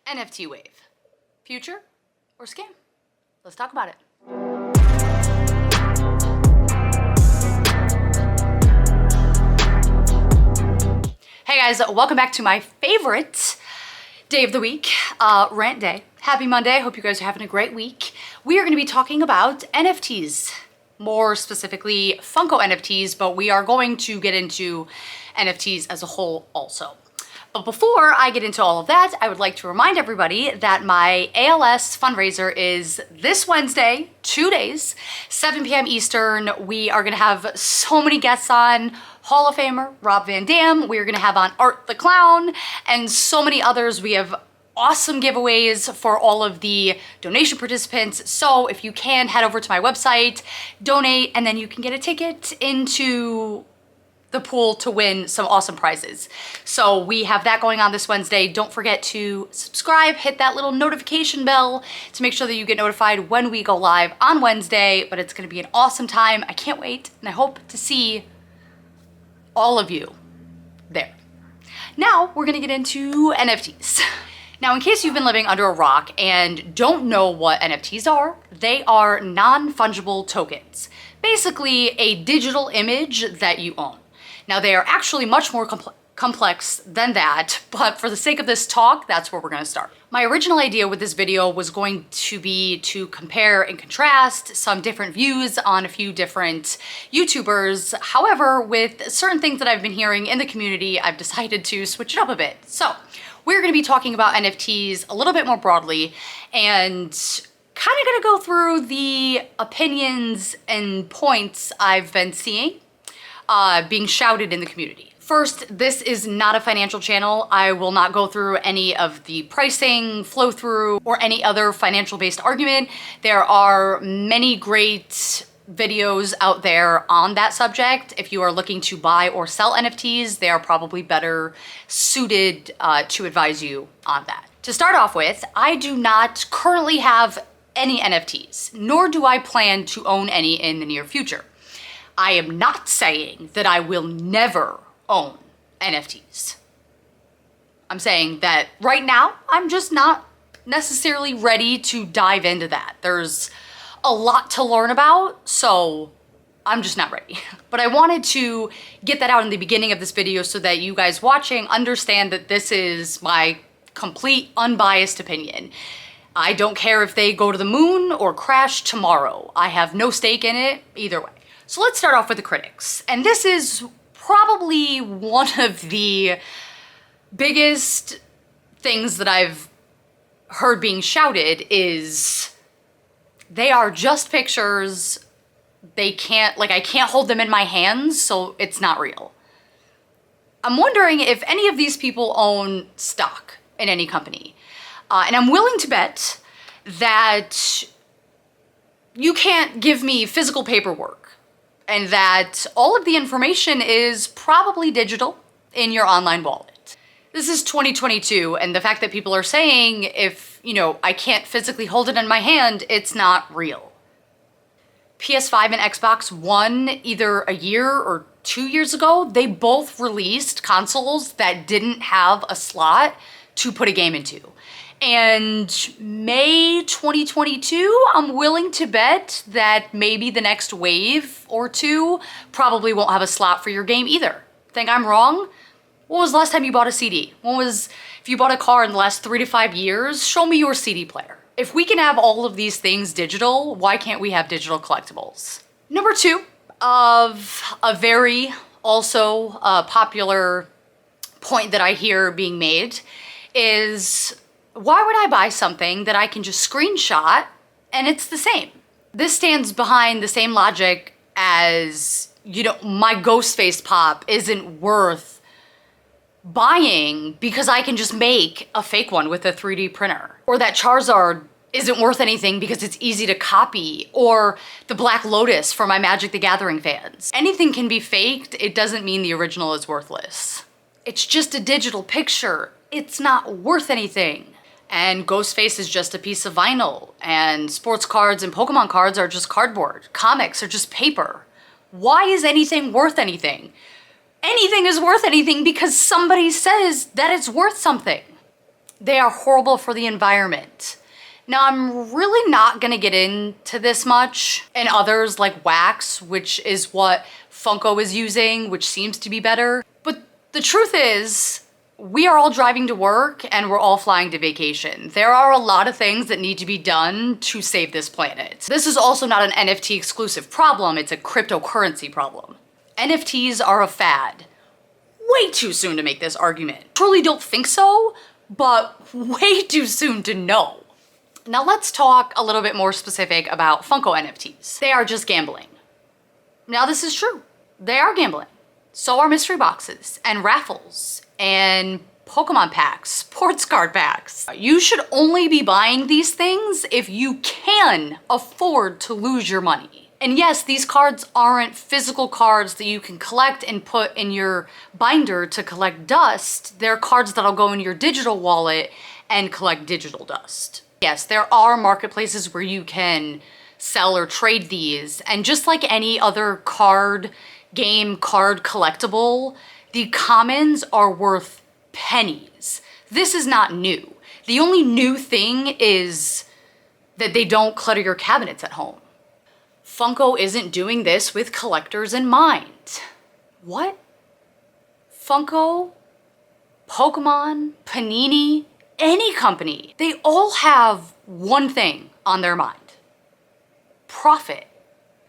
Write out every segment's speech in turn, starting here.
NFT wave. Future or scam? Let's talk about it. Hey guys, welcome back to my favorite day of the week, rant day. Happy Monday, hope you guys are having a great week. We are gonna be talking about NFTs, more specifically Funko NFTs, but we are going to get into NFTs as a whole also. But before I get into all of that, I would like to remind everybody that my ALS fundraiser is this Wednesday, 2 days, 7 p.m. Eastern. We are gonna have so many guests on. Hall of Famer Rob Van Dam, we're gonna have on Art the Clown, and so many others. We have awesome giveaways for all of the donation participants. So if you can, head over to my website, donate, and then you can get a ticket into the pool to win some awesome prizes. So we have that going on this Wednesday. Don't forget to subscribe, hit that little notification bell to make sure that you get notified when we go live on Wednesday, but it's gonna be an awesome time. I can't wait, and I hope to see all of you there. Now we're gonna get into NFTs. Now, in case you've been living under a rock and don't know what NFTs are, they are non-fungible tokens. Basically a digital image that you own. Now, they are actually much more complex than that, but for the sake of this talk, that's where we're gonna start. My original idea with this video was going to be to compare and contrast some different views on a few different YouTubers. However, with certain things that I've been hearing in the community, I've decided to switch it up a bit. So we're gonna be talking about NFTs a little bit more broadly and kind of gonna go through the opinions and points I've been seeing being shouted in the community. First, this is not a financial channel. I will not go through any of the pricing, flow through, or any other financial based argument. There are many great videos out there on that subject. If you are looking to buy or sell NFTs, they are probably better suited to advise you on that. To start off with, I do not currently have any NFTs, nor do I plan to own any in the near future. I am not saying that I will never own NFTs. I'm saying that right now, I'm just not necessarily ready to dive into that. There's a lot to learn about, so I'm just not ready. But I wanted to get that out in the beginning of this video so that you guys watching understand that this is my complete unbiased opinion. I don't care if they go to the moon or crash tomorrow. I have no stake in it either way. So let's start off with the critics. And this is probably one of the biggest things that I've heard being shouted is they are just pictures. I can't hold them in my hands, so it's not real. I'm wondering if any of these people own stock in any company. And I'm willing to bet that you can't give me physical paperwork and that all of the information is probably digital in your online wallet. This is 2022, and the fact that people are saying if, I can't physically hold it in my hand, it's not real. PS5 and Xbox One, either a year or 2 years ago, they both released consoles that didn't have a slot to put a game into. And May 2022, I'm willing to bet that maybe the next wave or two probably won't have a slot for your game either. Think I'm wrong? When was the last time you bought a CD? If you bought a car in the last 3 to 5 years, show me your CD player. If we can have all of these things digital, why can't we have digital collectibles? Number two of a very also popular point that I hear being made is, why would I buy something that I can just screenshot and it's the same? This stands behind the same logic as, my Ghostface pop isn't worth buying because I can just make a fake one with a 3D printer. Or that Charizard isn't worth anything because it's easy to copy. Or the Black Lotus for my Magic the Gathering fans. Anything can be faked, it doesn't mean the original is worthless. It's just a digital picture. It's not worth anything. And Ghostface is just a piece of vinyl, and sports cards and Pokemon cards are just cardboard. Comics are just paper. Why is anything worth anything? Anything is worth anything because somebody says that it's worth something. They are horrible for the environment. Now, I'm really not gonna get into this much, and others like wax, which is what Funko is using, which seems to be better. But the truth is, we are all driving to work and we're all flying to vacation. There are a lot of things that need to be done to save this planet. This is also not an NFT exclusive problem, it's a cryptocurrency problem. NFTs are a fad. Way too soon to make this argument. Truly don't think so, but way too soon to know. Now let's talk a little bit more specific about Funko NFTs. They are just gambling. Now this is true. They are gambling. So are mystery boxes and raffles and Pokemon packs, sports card packs. You should only be buying these things if you can afford to lose your money. And yes, these cards aren't physical cards that you can collect and put in your binder to collect dust. They're cards that'll go in your digital wallet and collect digital dust. Yes, there are marketplaces where you can sell or trade these, and just like any other card game, card collectible, the commons are worth pennies. This is not new. The only new thing is that they don't clutter your cabinets at home. Funko isn't doing this with collectors in mind. What? Funko, Pokemon, Panini, any company, they all have one thing on their mind: profit.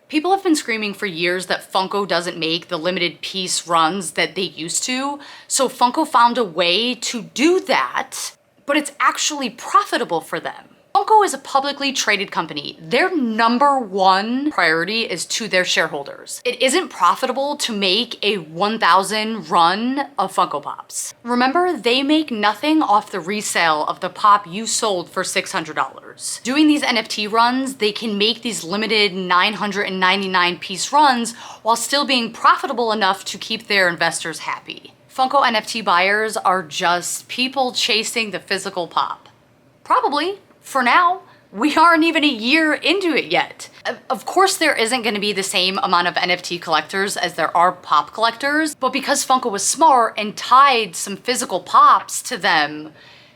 People have been screaming for years that Funko doesn't make the limited piece runs that they used to, so Funko found a way to do that, but it's actually profitable for them. Funko is a publicly traded company. Their number one priority is to their shareholders. It isn't profitable to make a 1,000 run of Funko Pops. Remember, they make nothing off the resale of the pop you sold for $600. Doing these NFT runs, they can make these limited 999 piece runs while still being profitable enough to keep their investors happy. Funko NFT buyers are just people chasing the physical pop. Probably. For now, we aren't even a year into it yet. Of course, there isn't going to be the same amount of NFT collectors as there are pop collectors, but because Funko was smart and tied some physical pops to them,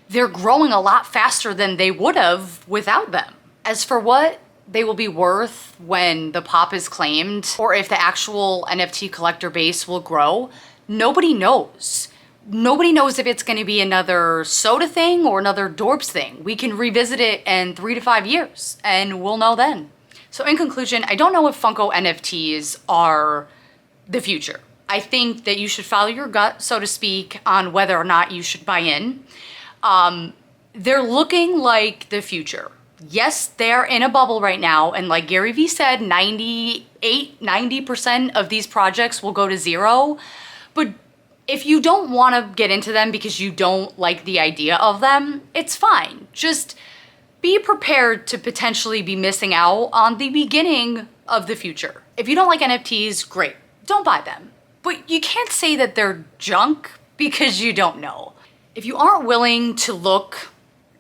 they're growing a lot faster than they would have without them. As for what they will be worth when the pop is claimed, or if the actual NFT collector base will grow, nobody knows. Nobody knows if it's going to be another soda thing or another Dorps thing. We can revisit it in 3 to 5 years and we'll know then. So in conclusion, I don't know if Funko NFTs are the future. I think that you should follow your gut, so to speak, on whether or not you should buy in. They're looking like the future. Yes, they're in a bubble right now. And like Gary Vee said, 90% of these projects will go to zero. But if you don't want to get into them because you don't like the idea of them, it's fine. Just be prepared to potentially be missing out on the beginning of the future. If you don't like NFTs, great, don't buy them. But you can't say that they're junk because you don't know. If you aren't willing to look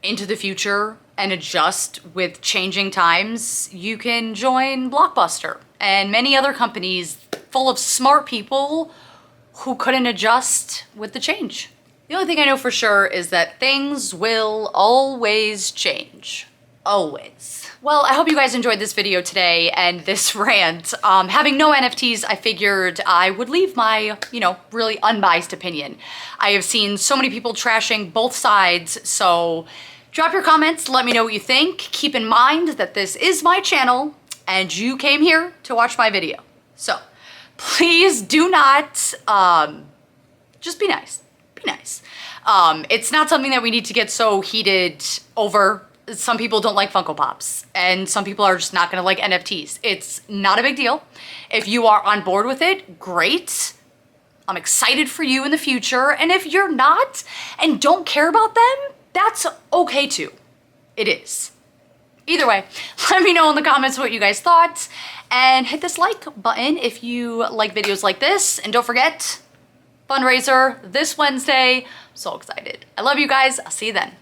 into the future and adjust with changing times, you can join Blockbuster and many other companies full of smart people who couldn't adjust with the change. The only thing I know for sure is that things will always change. Always. Well, I hope you guys enjoyed this video today and this rant. Having no NFTs, I figured I would leave my, really unbiased opinion. I have seen so many people trashing both sides, so drop your comments, let me know what you think. Keep in mind that this is my channel and you came here to watch my video. So please do not, just be nice, be nice. It's not something that we need to get so heated over. Some people don't like Funko Pops and some people are just not gonna like NFTs. It's not a big deal. If you are on board with it, great. I'm excited for you in the future. And if you're not and don't care about them, that's okay too. It is. Either way, let me know in the comments what you guys thought and hit this like button if you like videos like this. And don't forget, fundraiser this Wednesday. I'm so excited. I love you guys. I'll see you then.